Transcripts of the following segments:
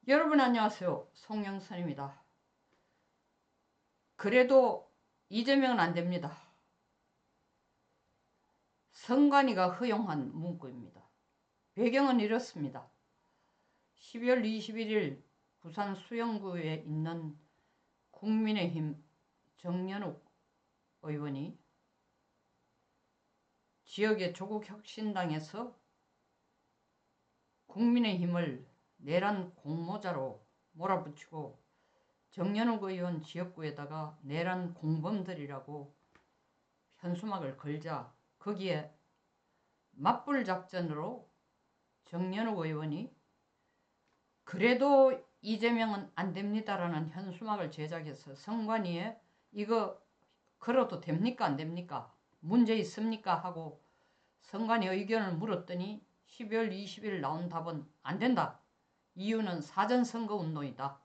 여러분 안녕하세요. 송영선입니다. 그래도 이재명은 안됩니다. 선관위가 허용한 문구입니다. 배경은 이렇습니다. 12월 21일 부산 수영구에 있는 국민의힘 정연욱 의원이 지역의 조국혁신당에서 국민의힘을 내란 공모자로 몰아붙이고 정연욱 의원 지역구에다가 내란 공범들이라고 현수막을 걸자 거기에 맞불 작전으로 정연욱 의원이 그래도 이재명은 안됩니다라는 현수막을 제작해서 선관위에 이거 걸어도 됩니까 안됩니까 문제 있습니까 하고 선관위 의견을 물었더니 12월 20일 나온 답은 안된다. 이유는 사전선거운동이다.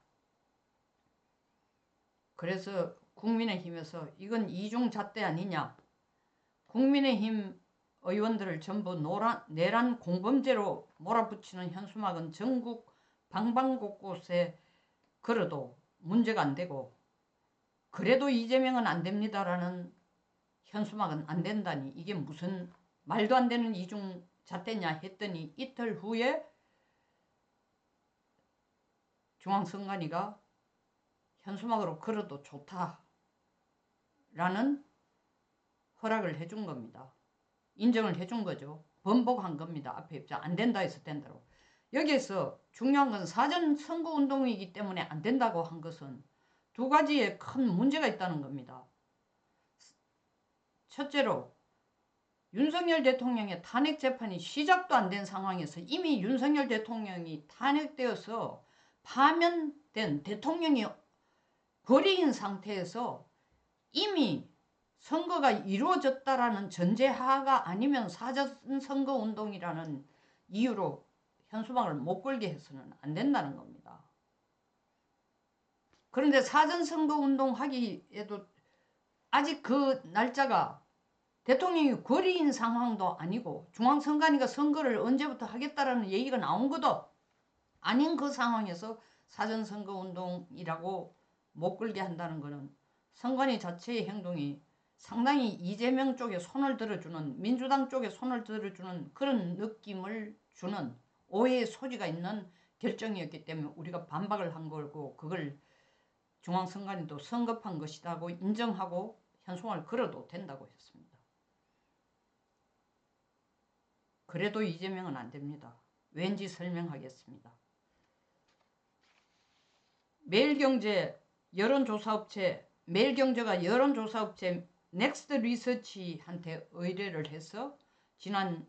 그래서 국민의힘에서 이건 이중잣대 아니냐. 국민의힘 의원들을 전부 내란 공범죄로 몰아붙이는 현수막은 전국 방방곳곳에 걸어도 문제가 안되고 그래도 이재명은 안됩니다라는 현수막은 안된다니 이게 무슨 말도 안되는 이중잣대냐 했더니 이틀 후에 중앙선관위가 현수막으로 걸어도 좋다라는 허락을 해준 겁니다. 인정을 해준 거죠. 번복한 겁니다. 앞에 입장 안 된다 해서 된다고. 여기에서 중요한 건 사전 선거운동이기 때문에 안 된다고 한 것은 두 가지의 큰 문제가 있다는 겁니다. 첫째로 윤석열 대통령의 탄핵 재판이 시작도 안 된 상황에서 이미 윤석열 대통령이 탄핵되어서 파면된 대통령이 거리인 상태에서 이미 선거가 이루어졌다라는 전제하가 아니면 사전선거운동이라는 이유로 현수막을 못 걸게 해서는 안 된다는 겁니다. 그런데 사전선거운동 하기에도 아직 그 날짜가 대통령이 거리인 상황도 아니고 중앙선관위가 선거를 언제부터 하겠다라는 얘기가 나온 것도 아닌 그 상황에서 사전선거운동이라고 못 걸게 한다는 것은 선관위 자체의 행동이 상당히 이재명 쪽에 손을 들어주는 민주당 쪽에 손을 들어주는 그런 느낌을 주는 오해의 소지가 있는 결정이었기 때문에 우리가 반박을 한 거고 그걸 중앙선관위도 성급한 것이라고 인정하고 현수막을 걸어도 된다고 했습니다. 그래도 이재명은 안 됩니다. 왠지 설명하겠습니다. 매일경제 여론조사업체 매일경제가 여론조사업체 넥스트 리서치한테 의뢰를 해서 지난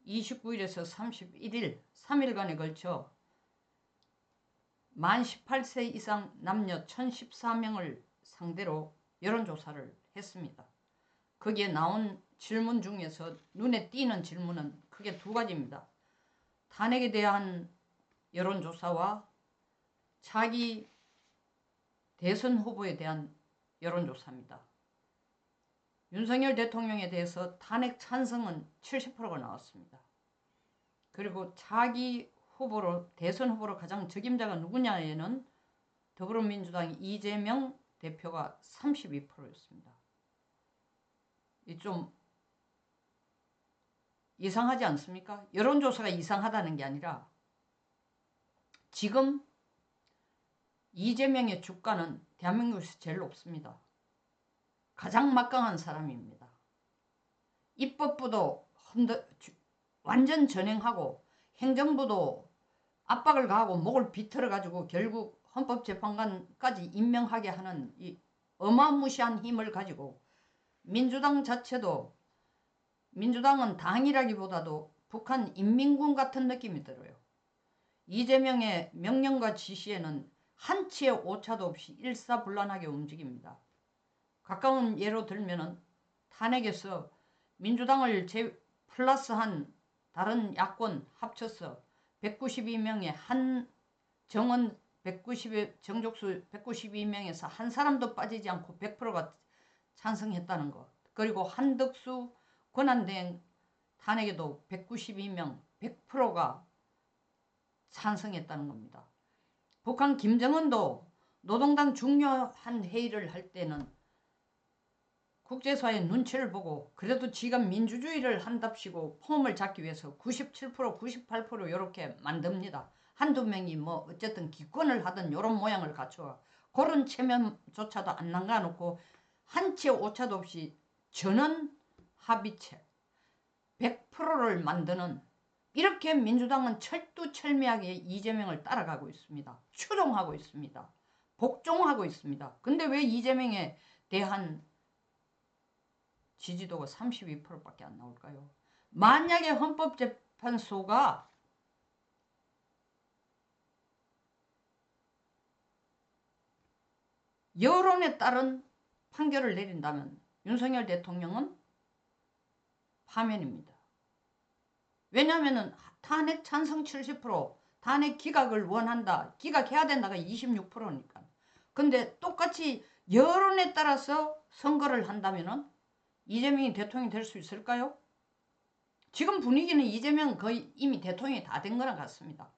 29일에서 31일 3일간에 걸쳐 만 18세 이상 남녀 1014명을 상대로 여론조사를 했습니다. 거기에 나온 질문 중에서 눈에 띄는 질문은 크게 두 가지입니다. 탄핵에 대한 여론조사와 차기 대선 후보에 대한 여론조사입니다. 윤석열 대통령에 대해서 탄핵 찬성은 70%가 나왔습니다. 그리고 차기 후보로 대선 후보로 가장 적임자가 누구냐에는 더불어민주당 이재명 대표가 32%였습니다. 이 좀 이상하지 않습니까? 여론조사가 이상하다는 게 아니라 지금 이재명의 주가는 대한민국에서 제일 높습니다. 가장 막강한 사람입니다. 입법부도 완전 전횡하고 행정부도 압박을 가하고 목을 비틀어가지고 결국 헌법재판관까지 임명하게 하는 이 어마무시한 힘을 가지고 민주당 자체도 민주당은 당이라기보다도 북한 인민군 같은 느낌이 들어요. 이재명의 명령과 지시에는 한치의 오차도 없이 일사불란하게 움직입니다. 가까운 예로 들면은 탄핵에서 민주당을 플러스한 다른 야권 합쳐서 192명의 한 정원 190의 정족수 192명에서 한 사람도 빠지지 않고 100%가 찬성했다는 것. 그리고 한덕수 권한대행 탄핵에도 192명 100%가 찬성했다는 겁니다. 북한 김정은도 노동당 중요한 회의를 할 때는 국제사회의 눈치를 보고 그래도 지가 민주주의를 한답시고 폼을 잡기 위해서 97%, 98% 이렇게 만듭니다. 한두 명이 뭐 어쨌든 기권을 하든 이런 모양을 갖춰 그런 체면조차도 안 남겨놓고 한치 오차도 없이 전원 합의체 100%를 만드는 이렇게 민주당은 철두철미하게 이재명을 따라가고 있습니다. 추종하고 있습니다. 복종하고 있습니다. 근데 왜 이재명에 대한 지지도가 32%밖에 안 나올까요? 만약에 헌법재판소가 여론에 따른 판결을 내린다면 윤석열 대통령은 파면입니다. 왜냐하면 탄핵 찬성 70%, 탄핵 기각을 원한다. 기각해야 된다가 26%니까. 근데 똑같이 여론에 따라서 선거를 한다면은 이재명이 대통령이 될 수 있을까요? 지금 분위기는 이재명 거의 이미 대통령이 다 된 거랑 같습니다.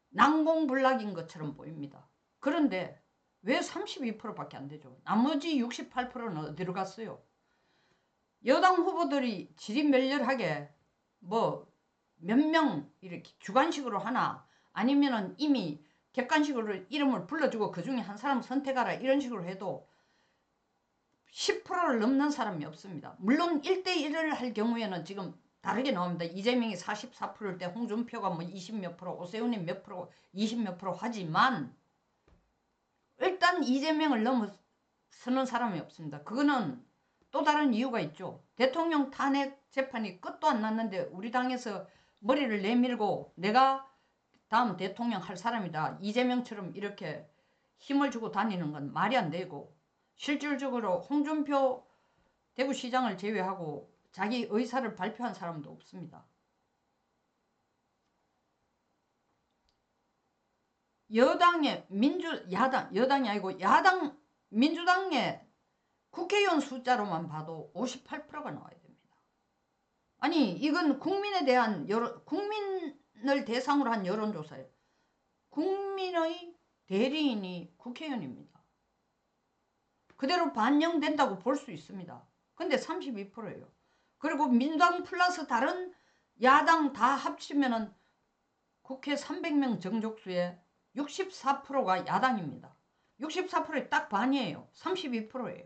난공불락인 것처럼 보입니다. 그런데 왜 32%밖에 안 되죠? 나머지 68%는 어디로 갔어요? 여당 후보들이 질의멸렬하게 뭐 몇 명 이렇게 주관식으로 하나 아니면은 이미 객관식으로 이름을 불러주고 그 중에 한 사람 선택하라 이런 식으로 해도 10%를 넘는 사람이 없습니다. 물론 1대1을 할 경우에는 지금 다르게 나옵니다. 이재명이 44%일 때 홍준표가 뭐 20몇 프로, 오세훈이 몇 프로, 20몇 프로 하지만 일단 이재명을 넘어서는 사람이 없습니다. 그거는 또 다른 이유가 있죠. 대통령 탄핵 재판이 끝도 안 났는데 우리 당에서 머리를 내밀고 내가 다음 대통령 할 사람이다. 이재명처럼 이렇게 힘을 주고 다니는 건 말이 안 되고 실질적으로 홍준표 대구시장을 제외하고 자기 의사를 발표한 사람도 없습니다. 여당의 여당이 아니고 야당 민주당의 국회의원 숫자로만 봐도 58%가 나와야 됩니다. 아니 이건 국민에 대한 국민을 대상으로 한 여론조사예요. 국민의 대리인이 국회의원입니다. 그대로 반영된다고 볼 수 있습니다. 근데 32%예요. 그리고 민주당 플러스 다른 야당 다 합치면은 국회 300명 정족수에 64%가 야당입니다. 64%의 딱 반이에요. 32%예요.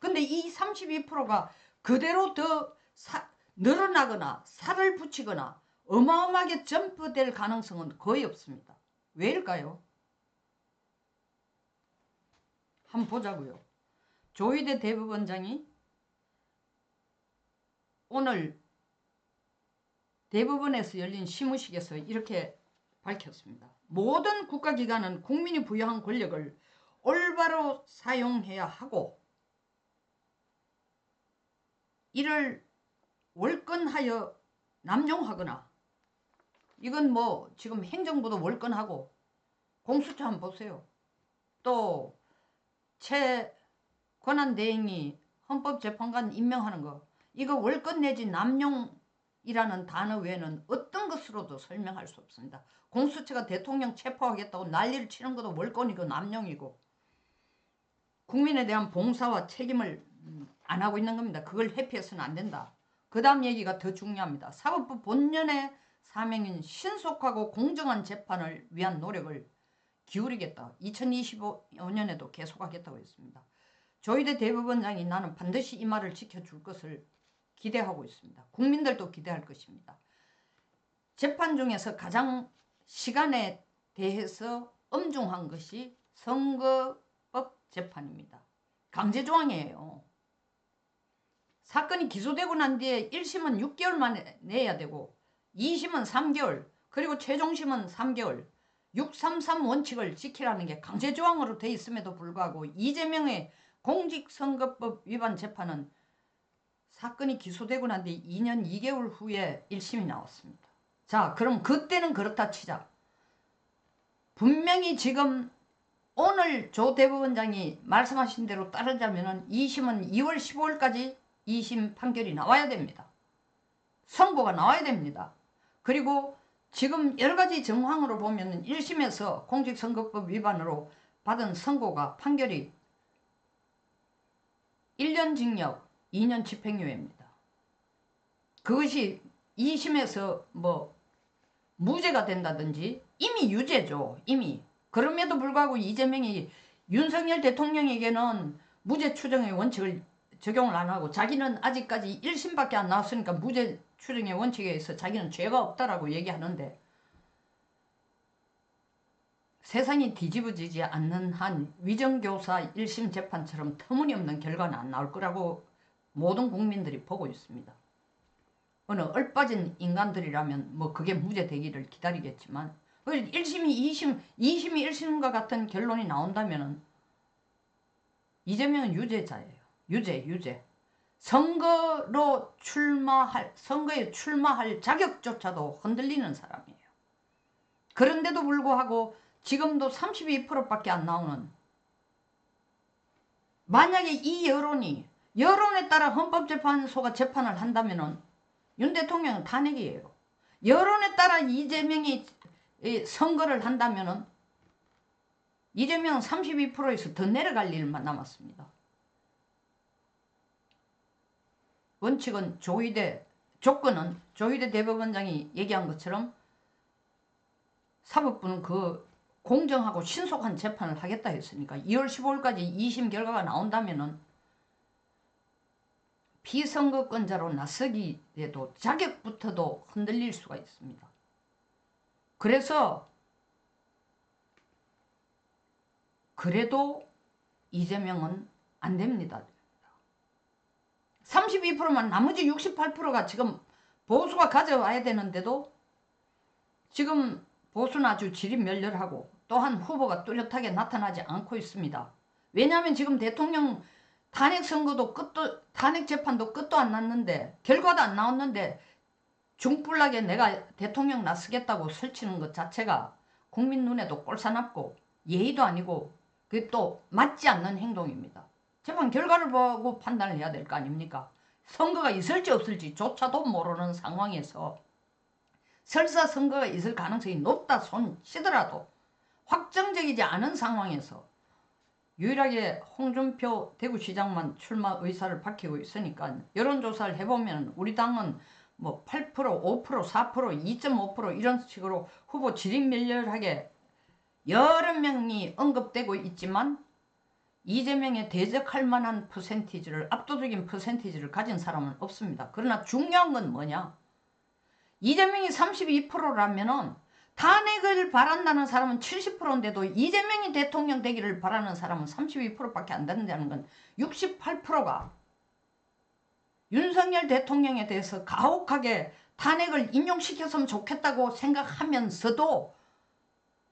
근데 이 32%가 그대로 더 늘어나거나 살을 붙이거나 어마어마하게 점프될 가능성은 거의 없습니다. 왜일까요? 한번 보자고요. 조희대 대법원장이 오늘 대법원에서 열린 시무식에서 이렇게 밝혔습니다. 모든 국가기관은 국민이 부여한 권력을 올바로 사용해야 하고 이를 월권하여 남용하거나 이건 뭐 지금 행정부도 월권하고 공수처 한번 보세요. 또 최권한대행이 헌법재판관 임명하는 거 이거 월권 내지 남용이라는 단어 외에는 어떤 것으로도 설명할 수 없습니다. 공수처가 대통령 체포하겠다고 난리를 치는 것도 월권이고 남용이고 국민에 대한 봉사와 책임을 안 하고 있는 겁니다. 그걸 회피해서는 안 된다. 그 다음 얘기가 더 중요합니다. 사법부 본연의 사명인 신속하고 공정한 재판을 위한 노력을 기울이겠다. 2025년에도 계속하겠다고 했습니다. 조희대 대법원장이 나는 반드시 이 말을 지켜줄 것을 기대하고 있습니다. 국민들도 기대할 것입니다. 재판 중에서 가장 시간에 대해서 엄중한 것이 선거법 재판입니다. 강제조항이에요. 사건이 기소되고 난 뒤에 1심은 6개월 만에 내야 되고 2심은 3개월 그리고 최종심은 3개월 633 원칙을 지키라는 게 강제조항으로 돼 있음에도 불구하고 이재명의 공직선거법 위반 재판은 사건이 기소되고 난 뒤 2년 2개월 후에 1심이 나왔습니다. 자, 그럼 그때는 그렇다 치자. 분명히 지금 오늘 조 대법원장이 말씀하신 대로 따르자면 2심은 2월 15일까지 2심 판결이 나와야 됩니다. 선고가 나와야 됩니다. 그리고 지금 여러 가지 정황으로 보면 1심에서 공직선거법 위반으로 받은 선고가 판결이 1년 징역 2년 집행유예입니다. 그것이 2심에서 뭐 무죄가 된다든지 이미 유죄죠. 이미. 그럼에도 불구하고 이재명이 윤석열 대통령에게는 무죄 추정의 원칙을 적용을 안 하고 자기는 아직까지 1심밖에 안 나왔으니까 무죄 추정의 원칙에 의해서 자기는 죄가 없다라고 얘기하는데 세상이 뒤집어지지 않는 한 위정교사 1심 재판처럼 터무니없는 결과는 안 나올 거라고 모든 국민들이 보고 있습니다. 어느 얼빠진 인간들이라면 뭐 그게 무죄 되기를 기다리겠지만 1심이 2심, 2심이 1심과 같은 결론이 나온다면 이재명은 유죄자예요. 유죄. 선거에 출마할 자격조차도 흔들리는 사람이에요. 그런데도 불구하고 지금도 32%밖에 안 나오는, 만약에 이 여론에 따라 헌법재판소가 재판을 한다면은 윤 대통령은 탄핵이에요. 여론에 따라 이재명이 선거를 한다면은 이재명은 32%에서 더 내려갈 일만 남았습니다. 원칙은 조건은 조희대 대법원장이 얘기한 것처럼 사법부는 그 공정하고 신속한 재판을 하겠다 했으니까 2월 15일까지 2심 결과가 나온다면은 피선거권자로 나서기에도 자격부터도 흔들릴 수가 있습니다. 그래도 이재명은 안 됩니다. 32%만 나머지 68%가 지금 보수가 가져와야 되는데도 지금 보수는 아주 지립멸렬하고 또한 후보가 뚜렷하게 나타나지 않고 있습니다. 왜냐하면 지금 대통령 탄핵 재판도 끝도 안 났는데 결과도 안 나왔는데 중불나게 내가 대통령 나서겠다고 설치는 것 자체가 국민 눈에도 꼴사납고 예의도 아니고 그게 또 맞지 않는 행동입니다. 재판 결과를 보고 판단을 해야 될 거 아닙니까? 선거가 있을지 없을지 조차도 모르는 상황에서 설사 선거가 있을 가능성이 높다 손치더라도 확정적이지 않은 상황에서 유일하게 홍준표 대구시장만 출마 의사를 밝히고 있으니까 여론조사를 해보면 우리 당은 뭐 8%, 5%, 4%, 2.5% 이런 식으로 후보 지립멸렬하게 여러 명이 언급되고 있지만 이재명에 대적할 만한 압도적인 퍼센티지를 가진 사람은 없습니다. 그러나 중요한 건 뭐냐? 이재명이 32%라면은 탄핵을 바란다는 사람은 70%인데도 이재명이 대통령 되기를 바라는 사람은 32%밖에 안 된다는 건 68%가 윤석열 대통령에 대해서 가혹하게 탄핵을 인용시켰으면 좋겠다고 생각하면서도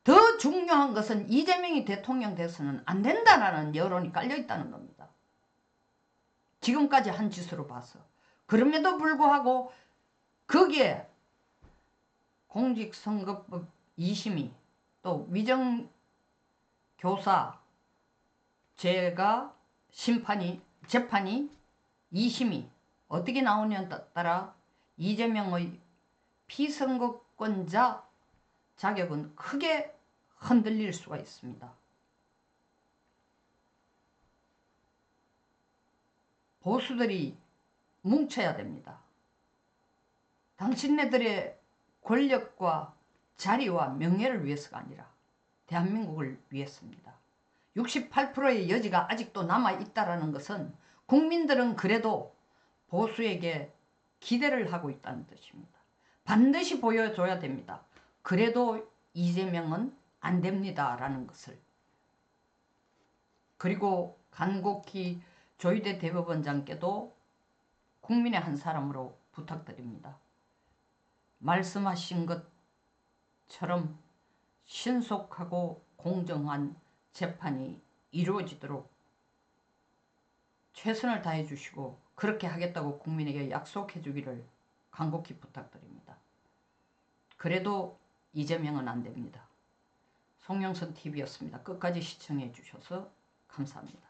더 중요한 것은 이재명이 대통령 돼서는 안 된다라는 여론이 깔려있다는 겁니다. 지금까지 한 짓으로 봐서. 그럼에도 불구하고 거기에 공직선거법 2심이 또 위정교사 재판이 2심이 어떻게 나오냐에 따라 이재명의 피선거권자 자격은 크게 흔들릴 수가 있습니다. 보수들이 뭉쳐야 됩니다. 당신네들의 권력과 자리와 명예를 위해서가 아니라 대한민국을 위해서입니다. 68%의 여지가 아직도 남아있다는 것은 국민들은 그래도 보수에게 기대를 하고 있다는 뜻입니다. 반드시 보여줘야 됩니다. 그래도 이재명은 안 됩니다 라는 것을. 그리고 간곡히 조희대 대법원장께도 국민의 한 사람으로 부탁드립니다. 말씀하신 것처럼 신속하고 공정한 재판이 이루어지도록 최선을 다해 주시고 그렇게 하겠다고 국민에게 약속해 주기를 간곡히 부탁드립니다. 그래도 이재명은 안 됩니다. 송영선 TV였습니다. 끝까지 시청해 주셔서 감사합니다.